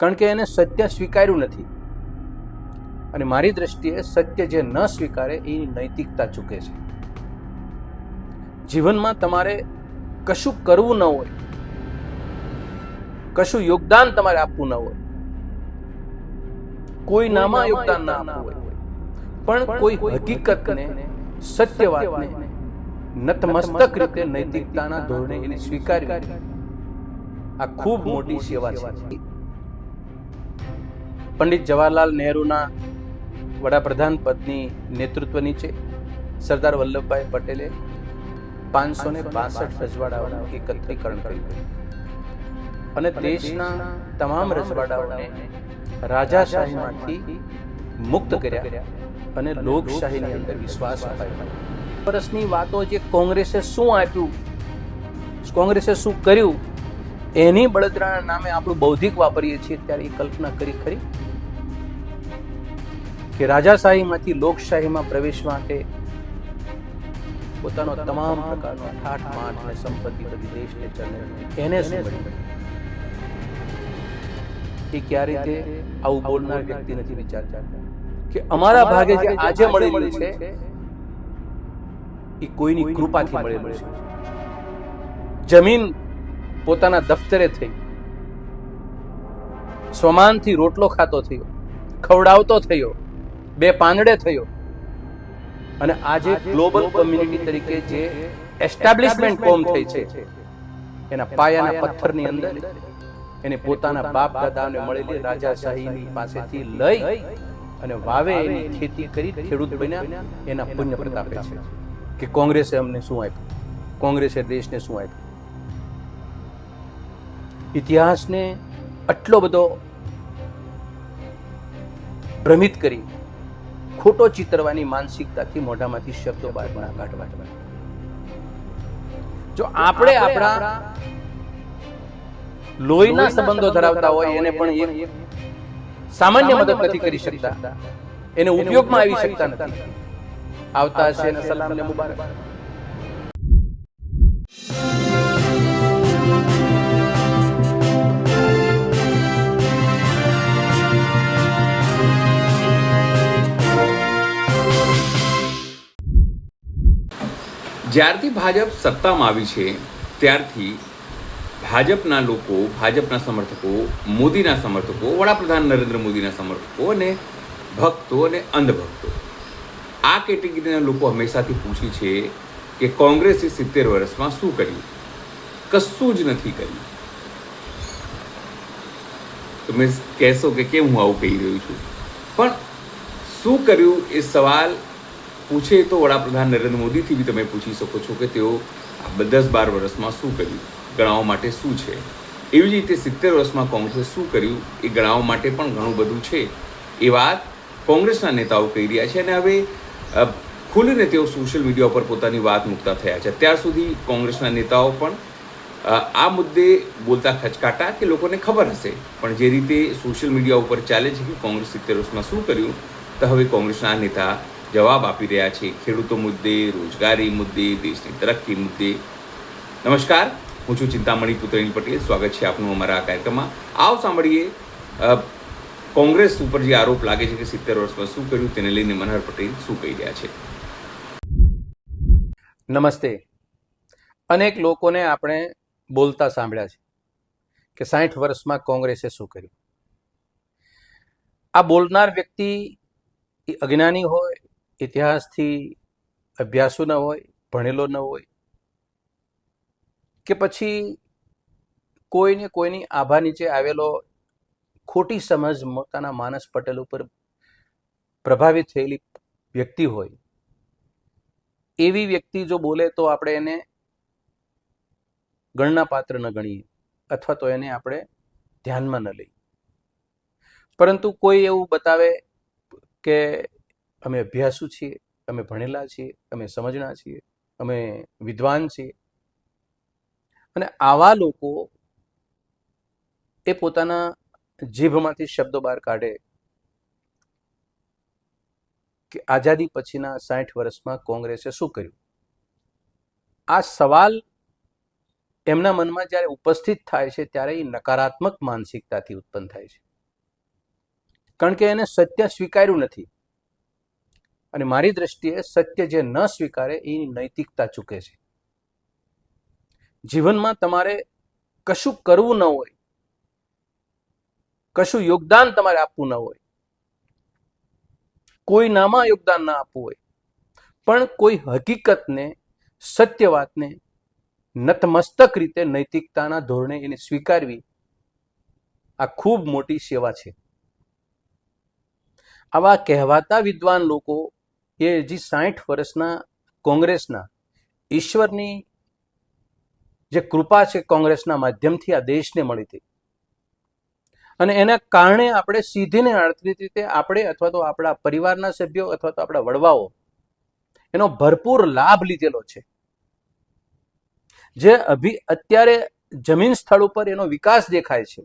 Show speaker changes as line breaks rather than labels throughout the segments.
કારણ કે એને સત્ય સ્વીકાર્યું નથી. અને મારી દ્રષ્ટિએ સત્ય જે ન સ્વીકારે એની નૈતિકતા ચૂકે છે. જીવનમાં તમારે કશું કરવું ન હોય, કશું યોગદાન તમારે આપવું ન હોય, કોઈ નામાં યોગદાન ના આપવું હોય, પણ કોઈ હકીકતને, સત્ય વાતને નતમસ્તક રીતે નૈતિકતાના ધોરણે એને સ્વીકારવી, આ ખૂબ મોટી સેવા છે. પંડિત જવાહરલાલ નહેરુના વડાપ્રધાન પદની નેતૃત્વ નીચે સરદાર વલ્લભભાઈ પટેલે 562 રજવાડાઓનું એકત્રીકરણ કર્યું અને દેશના તમામ રજવાડાઓને રાજાશાહીમાંથી મુક્ત કર્યા અને લોકશાહીની અંદર વિશ્વાસ અપાવ્યો. વર્ષની વાતો જે કોંગ્રેસે શું આપ્યું, કોંગ્રેસે શું કર્યું, એની બળતરાના નામે આપણું બૌદ્ધિક વાપરીએ છીએ, ત્યારે એ કલ્પના કરી ખરી કે રાજાશાહીમાંથી લોકશાહીમાં પ્રવેશ માટે પોતાનો તમામ પ્રકારનો ઠાઠ માઠ અને સંપત્તિ બધી દેશને ચલણે એને શું મળ્યું? એ ક્યારે તે આવું બોલનાર વ્યક્તિ નથી વિચારતા કે અમારા ભાગે જે આજે મળેલું છે એ કોઈની કૃપાથી મળેલું છે. જમીન પોતાના દફતરે થઈ, સ્વમાનથી રોટલો ખાતો થયો, ખવડાવતો થયો, બે પાંદડે થયો, અને આજે ગ્લોબલ કોમ્યુનિટી તરીકે જે એસ્ટાબ્લિશમેન્ટ કોમ થઈ છે એના પાયાના પથ્થરની અંદર એને પોતાના બાપ દાદાને મળેલી રાજાશાહી પાસેથી લઈ અને વાવે એની ખેતી કરી ખેડૂત બન્યા, એના પુણ્ય પ્રતાપે છે કે કોંગ્રેસે અમને શું આપ્યું, કોંગ્રેસે દેશને શું આપ્યું. ઇતિહાસને આટલો બધો ભ્રમિત કરી ખોટો ચિતરવાની માનસિકતાથી મોઢામાંથી શબ્દો બહાર ના કાઢવા. જો આપણે આપણા લોહીના સંબંધો ધરાવતા હોય એને પણ એક સામાન્ય મદદ નથી કરી શકતા, એને ઉપયોગમાં આવી શકતા નથી, આવતા હશે ને સલામ ને મુબારક.
જ્યારથી ભાજપ સત્તામાં આવી છે ત્યારથી ભાજપના લોકો, ભાજપના સમર્થકો, મોદીના સમર્થકો, વડાપ્રધાન નરેન્દ્ર મોદીના સમર્થકો અને ભક્તો અને અંધભક્તો, આ કેટેગરીના લોકો હંમેશાથી પૂછી છે કે કોંગ્રેસે 70 વર્ષમાં શું કર્યું? કશું જ નથી કર્યું. તમે કહેશો કે કેમ હું આવું કહી રહ્યો છું, પણ શું કર્યું એ સવાલ પૂછે તો વડાપ્રધાન નરેન્દ્ર મોદીથી બી તમે પૂછી શકો છો કે તેઓ 10-12 વર્ષમાં શું કર્યું, ગણાવવા માટે શું છે. એવી જ રીતે 70 વર્ષમાં કોંગ્રેસે શું કર્યું એ ગણાવવા માટે પણ ઘણું બધું છે. એ વાત કોંગ્રેસના નેતાઓ કહી રહ્યા છે અને હવે ખુલીને તેઓ સોશિયલ મીડિયા ઉપર પોતાની વાત મૂકતા થયા છે. અત્યાર સુધી કોંગ્રેસના નેતાઓ પણ આ મુદ્દે બોલતા ખચકાટા કે લોકોને ખબર હશે, પણ જે રીતે સોશિયલ મીડિયા ઉપર ચાલે છે કે કોંગ્રેસ 70 વર્ષમાં શું કર્યું, તો હવે કોંગ્રેસના નેતા જવાબ આપી રહ્યા છે ખેડૂતો મુદ્દે, રોજગારી મુદ્દે, દેશની તરક્કી મુદ્દે. નમસ્કાર, હું છું ચિંતામણી પુત્રેન પટેલ. સ્વાગત છે આપનું અમારા આ કાર્યક્રમમાં. આવો સાંભળીએ કોંગ્રેસ ઉપર જે આરોપ લાગે છે કે 70 વર્ષમાં શું કર્યું તેને લઈને મનહર પટેલ શું કહી રહ્યા છે.
નમસ્તે. અનેક લોકોને આપણે બોલતા સાંભળ્યા છે કે 60 વર્ષમાં કોંગ્રેસે શું કર્યું. આ બોલનાર વ્યક્તિ અજ્ઞાની હોય, ઇતિહાસથી અભ્યાસુ ન હોય, ભણેલો ન હોય, કે પછી કોઈને કોઈની આભા નીચે આવેલો ખોટી સમજ પોતાના માનસ પટેલ ઉપર પ્રભાવિત થયેલી વ્યક્તિ હોય, એવી વ્યક્તિ જો બોલે તો આપણે એને ગણના પાત્ર ન ગણીએ અથવા તો એને આપણે ધ્યાનમાં ન લઈએ. પરંતુ કોઈ એવું બતાવે કે અમે અભ્યાસુ છીએ, અમે ભણેલા છીએ, અમે સમજણા છીએ, અમે વિદ્વાન છીએ, અને આવા લોકો એ પોતાના જીભમાંથી શબ્દો બહાર કાઢે કે આઝાદી પછીના 60 વર્ષમાં કોંગ્રેસે શું કર્યું. આ સવાલ એમના મનમાં જ્યારે ઉપસ્થિત થાય છે ત્યારે એ નકારાત્મક માનસિકતાથી ઉત્પન્ન થાય છે. કારણ કે એને સત્ય સ્વીકાર્યું નથી. અને મારી દ્રષ્ટિએ સત્ય જે ન સ્વીકારે એની નૈતિકતા ચૂકે છે. જીવનમાં તમારે કશું કરવું ન હોય, કશું યોગદાન તમારે આપવું ન હોય, કોઈ નામાં યોગદાન ના આપવું હોય, પણ કોઈ હકીકતને, સત્ય વાતને નતમસ્તક રીતે નૈતિકતાના ધોરણે એને સ્વીકારવી, આ ખૂબ મોટી સેવા છે. આવા કહેવાતા વિદ્વાન લોકો એ હજી 60 વર્ષના કોંગ્રેસના ઈશ્વરની જે કૃપા છે કોંગ્રેસના માધ્યમથી આ દેશને મળી હતી, અને એના કારણે આપણે સીધી ને આડતી રીતે આપણે અથવા તો આપણા પરિવારના સભ્યો અથવા તો આપણા વડવાઓ એનો ભરપૂર લાભ લીધેલો છે. જે અત્યારે જમીન સ્થળ ઉપર એનો વિકાસ દેખાય છે,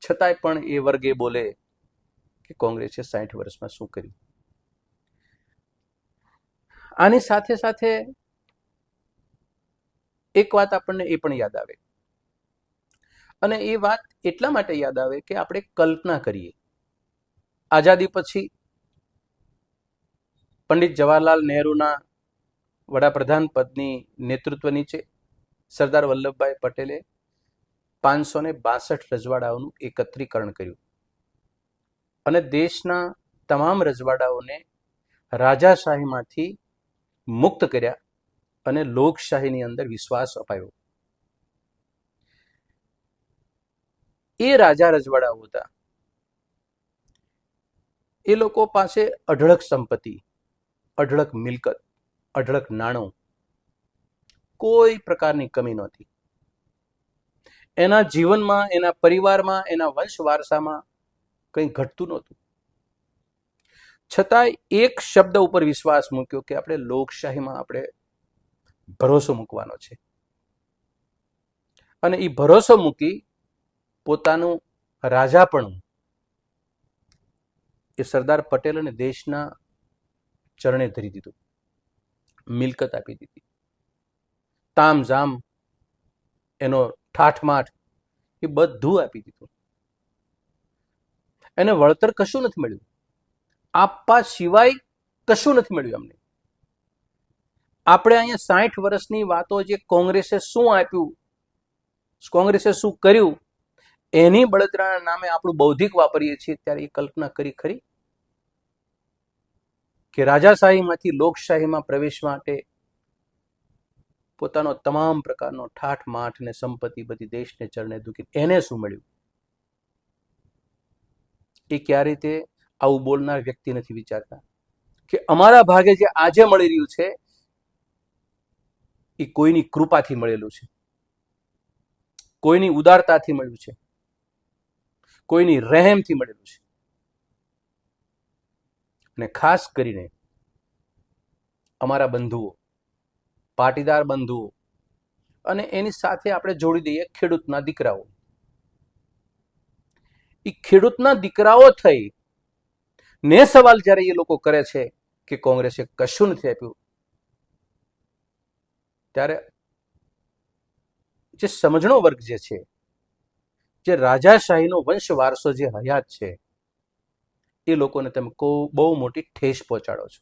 છતાંય પણ એ વર્ગે બોલે કે કોંગ્રેસે 60 વર્ષમાં શું કર્યું. આની સાથે સાથે એક વાત આપણને એ પણ યાદ આવે, અને એ વાત એટલા માટે યાદ આવે કે આપણે કલ્પના કરીએ, આઝાદી પછી પંડિત જવાહરલાલ નહેરુના વડાપ્રધાન પદની નેતૃત્વ નીચે સરદાર વલ્લભભાઈ પટેલે 562 રજવાડાઓનું એકત્રીકરણ કર્યું અને દેશના તમામ રજવાડાઓને રાજાશાહીમાંથી મુક્ત કર્યા અને લોકશાહીની અંદર વિશ્વાસ અપાયો. એ રાજા રજવાડાઓ હતા, એ લોકો પાસે અઢળક સંપત્તિ, અઢળક મિલકત, અઢળક નાણું, કોઈ પ્રકારની કમી નહોતી. એના જીવનમાં, એના પરિવારમાં, એના વંશ વારસામાં કંઈ ઘટતું નહોતું. છતાંય એક શબ્દ ઉપર વિશ્વાસ મૂક્યો કે આપણે લોકશાહીમાં આપણે ભરોસો મૂકવાનો છે, અને એ ભરોસો મૂકી પોતાનું રાજાપણું એ સરદાર પટેલ અને દેશના ચરણે ધરી દીધું, મિલકત આપી દીધી, તામઝામ, એનો ઠાઠમાઠ એ બધું આપી દીધું. એને વળતર કશું નથી મળ્યું, આપવા સિવાય કશું નથી મળ્યું અમને. આપણે અહીંયા 60 વર્ષની વાતો જે કોંગ્રેસે શું આપ્યું, કોંગ્રેસે શું કર્યું, એની બળતરાના નામે આપણું બૌદ્ધિક વાપરીએ છીએ, ત્યારે એ કલ્પના કરી ખરી કે રાજાશાહીમાંથી લોકશાહીમાં પ્રવેશ માટે પોતાનો તમામ પ્રકારનો ઠાઠ માઠ ને સંપત્તિ બધી દેશને ચરણે દુખી, એને શું મળ્યું? એ ક્યારે તે આવું બોલનાર વ્યક્તિ નથી વિચારતા કે અમારા ભાગે જે આજે મળી રહ્યું છે એ કોઈની કૃપાથી મળેલું છે, કોઈની ઉદારતાથી મળ્યું છે, કોઈની રહેમથી મળેલું છે. અને ખાસ કરીને અમારા બંધુઓ, પાટીદાર બંધુઓ, અને એની સાથે આપણે જોડી દઈએ ખેડૂતના દીકરાઓ. એ ખેડૂતના દીકરાઓ થઈ ને સવાલ જ્યારે એ લોકો કરે છે કે કોંગ્રેસે કશું નથી આપ્યું, ત્યારે જે સમજણો વર્ગ જે છે, જે રાજાશાહીનો વંશ વારસો જે હયાત છે, એ લોકોને તમે બહુ મોટી ઠેસ પહોંચાડો છો.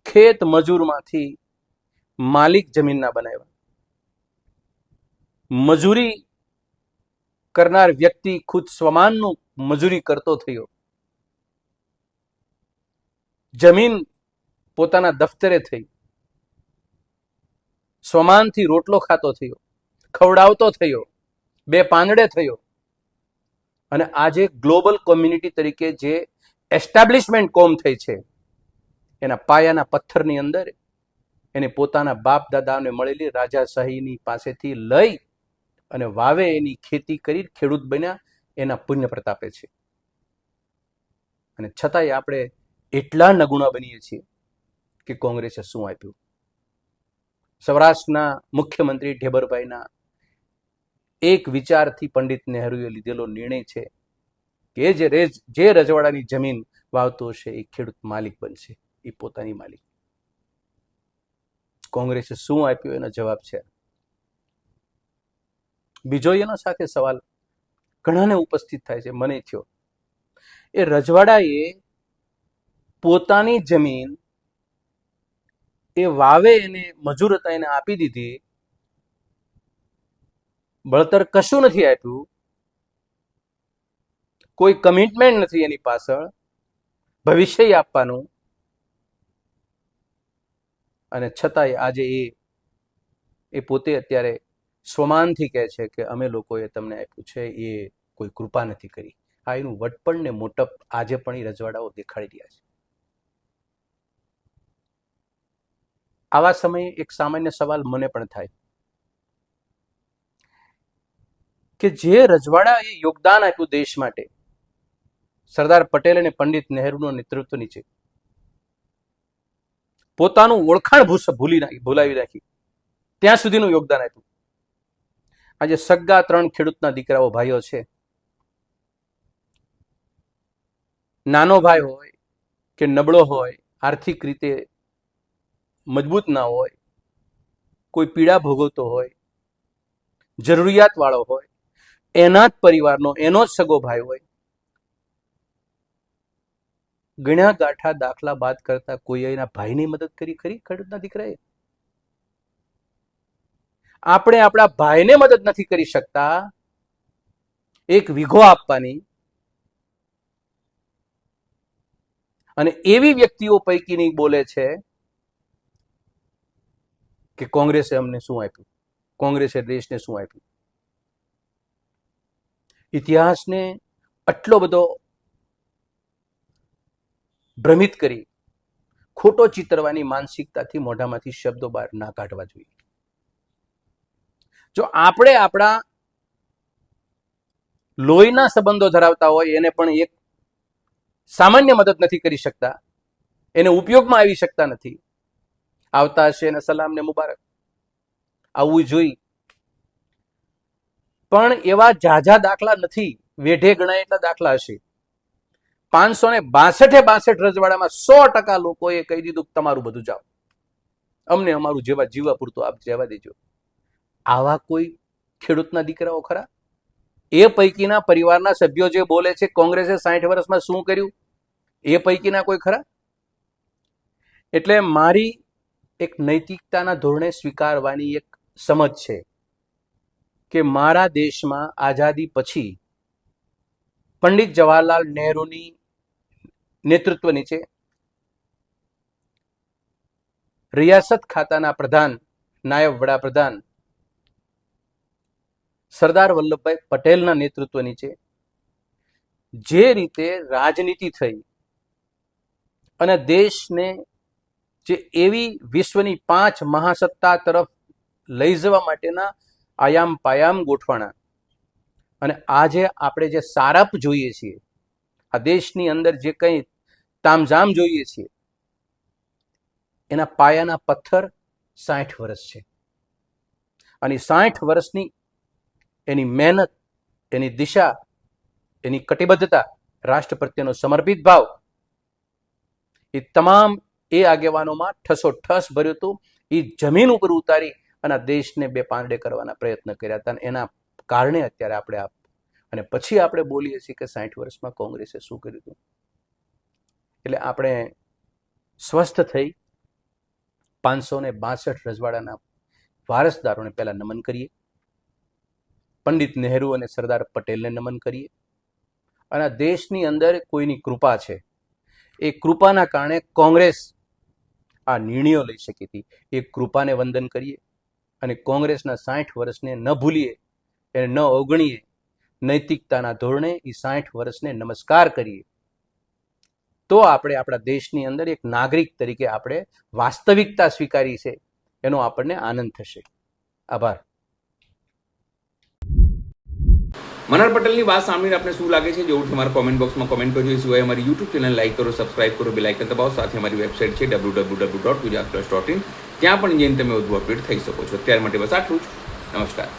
ખેત મજૂરમાંથી માલિક જમીનના બનાવ્યા, મજૂરી કરનાર વ્યક્તિ ખુદ સ્વમાનનું મજૂરી કરતો થયો, જમીન પોતાના દફતરે થઈ, સ્વમાનથી રોટલો ખાતો થયો, ખવડાવતો થયો, બે પાંદડે થયો, અને આજે ગ્લોબલ કોમ્યુનિટી તરીકે જે એસ્ટાબ્લિશમેન્ટ કોમ થઈ છે, એના પાયાના પથ્થરની અંદર એને પોતાના બાપ દાદાને મળેલી રાજાશાહીની પાસેથી લઈ અને વાવે એની ખેતી કરી ખેડૂત બન્યા, એના પુણ્ય પ્રતાપે છે. અને છતાંય આપણે એટલા નગુણા બનીએ છીએ કે કોંગ્રેસે શું આપ્યું. સૌરાષ્ટ્રના મુખ્યમંત્રી ઢેબરભાઈના એક વિચારથી પંડિત નહેરુએ લીધેલો નિર્ણય છે કે જે રજવાડાની જમીન વાવતો હશે એ ખેડૂત માલિક બનશે, એ પોતાની માલિક. કોંગ્રેસે શું આપ્યું એનો જવાબ છે. બીજો એનો સાથે સવાલ ઘણાને ઉપસ્થિત થાય છે, મને થયો. એ રજવાડાએ પોતાની જમીન એ વાવે એને મજૂર હતા એને આપી દીધી, બળતર કશું નથી આપ્યું, કોઈ કમિટમેન્ટ નથી એની પાછળ ભવિષ્ય આપવાનું, અને છતાંય આજે એ પોતે અત્યારે સ્વમાનથી કહે છે કે અમે લોકોએ તમને આપ્યું છે, એ કોઈ કૃપા નથી કરી. આ એનું વટપણ ને મોટપ આજે પણ એ રજવાડાઓ દેખાડી રહ્યા છે. આવા સમયે એક સામાન્ય સવાલ મને પણ થાય કે જે રજવાડાએ યોગદાન આપ્યું દેશ માટે, સરદાર પટેલ અને પંડિત નહેરુનું નેતૃત્વ નીચે પોતાનું ઓળખાણ ભૂલાવી નાખી, ત્યાં સુધીનું યોગદાન આપ્યું. આજે સગા 3 ખેડૂતના દીકરાઓ ભાઈઓ છે. નાનો ભાઈ હોય કે નબળો હોય, આર્થિક રીતે મજબૂત ના હોય, કોઈ પીડા ભોગવતો હોય, જરૂરિયાત વાળો હોય, એના જ પરિવારનો એનો જ સગો ભાઈ હોય, ગણ્યા ગાંઠા દાખલા બાદ કરતા કોઈ એના ભાઈની મદદ કરી ખરી ખેડૂતના દીકરાએ? આપણે આપણા ભાઈને મદદ નથી કરી શકતા, એક વીઘો આપવાની, અને એવી વ્યક્તિઓ પૈકીની બોલે છે કે કોંગ્રેસે અમને શું આપ્યું, કોંગ્રેસે દેશને શું આપ્યું. ઇતિહાસને આટલો બધો ભ્રમિત કરી ખોટો ચિતરવાની માનસિકતાથી મોઢામાંથી શબ્દો બહાર ના કાઢવા જોઈએ. જો આપણે આપણા લોહીના સંબંધો ધરાવતા હોય એને પણ એક સામાન્ય મદદ નથી કરી શકતા, એને ઉપયોગમાં આવી શકતા નથી, આવતા હશે એને સલામ ને મુબારક, આવવું જોઈએ. પણ એવા ઝાઝા દાખલા નથી, વેઢે ગણાય એટલા દાખલા હશે. 562 રજવાડામાં 100% લોકોએ કહી દીધું તમારું બધું જાઓ, અમને અમારું જેવા જીવા પૂરતું આપ જવા દેજો. આવા કોઈ ખેડૂતના દીકરાઓ ખરા? એ પૈકીના પરિવારના સભ્યો જે બોલે છે કોંગ્રેસે 60 વર્ષમાં શું કર્યું, એ પૈકીના કોઈ ખરા? એટલે મારી એક નૈતિકતાના ધોરણે સ્વીકારવાની એક સમજ છે કે મારા દેશમાં આઝાદી પછી પંડિત જવાહરલાલ નહેરુની નેતૃત્વ નીચે રિયાસત ખાતાના પ્રધાન, નાયબ વડાપ્રધાન સરદાર વલ્લભભાઈ પટેલના નેતૃત્વ નીચે જે રીતે રાજનીતિ થઈ અને દેશને જે એવી વિશ્વની 5 મહાસત્તા તરફ લઈ જવા માટેના આયામ પાયામ ગોઠવાણા, અને આજે આપણે જે સારપ જોઈએ છીએ, આ દેશની અંદર જે કંઈ તામઝામ જોઈએ છીએ, એના પાયાના પથ્થર 60 વર્ષ છે. અને 60 વર્ષની એની મહેનત, એની દિશા, એની કટિબદ્ધતા, રાષ્ટ્ર પ્રત્યેનો સમર્પિત ભાવ, એ તમામ એ આગેવાનોમાં ઠસોઠસ ભર્યું હતું. એ જમીન ઉપર ઉતારી અને દેશને બે પાંદડે કરવાના પ્રયત્ન કર્યા હતા. એના કારણે અત્યારે આપણે અને પછી આપણે બોલીએ છીએ કે 60 વર્ષમાં કોંગ્રેસે શું કર્યું હતું. એટલે આપણે સ્વસ્થ થઈ 562 રજવાડાના વારસદારોને પહેલા નમન કરીએ, પંડિત નહેરુ અને સરદાર પટેલને નમન કરીએ, અને દેશની અંદર કોઈની કૃપા છે, એ કૃપાના કારણે કોંગ્રેસ આ નિર્ણયો લઈ શકી હતી. એ કૃપાને વંદન કરીએ અને કોંગ્રેસના 60 વર્ષને ન ભૂલીએ, એને ન અવગણીએ, નૈતિકતાના ધોરણે એ 60 વર્ષને નમસ્કાર કરીએ. તો આપણે આપણા દેશની અંદર એક નાગરિક તરીકે આપણે વાસ્તવિકતા સ્વીકારી છે એનો આપણને આનંદ થશે. આભાર.
મનહર પટેલની વાત સાંભળીને આપણે શું લાગે છે જરૂરથી અમારા કોમેન્ટ બોક્સમાં કોમેન્ટ કરજો. એ સિવાય અમારી યુટ્યુબ ચેનલ લાઈક કરો, સબસ્ક્રાઇબ કરો, બેલ આઇકન દબાવો. સાથે અમારી વેબસાઇટ છે www.gujaratplus.in, ત્યાં પણ જઈને તમે વધુ અપડેટ થઈ શકો છો. અત્યાર માટે બસ આટલું જ. નમસ્કાર.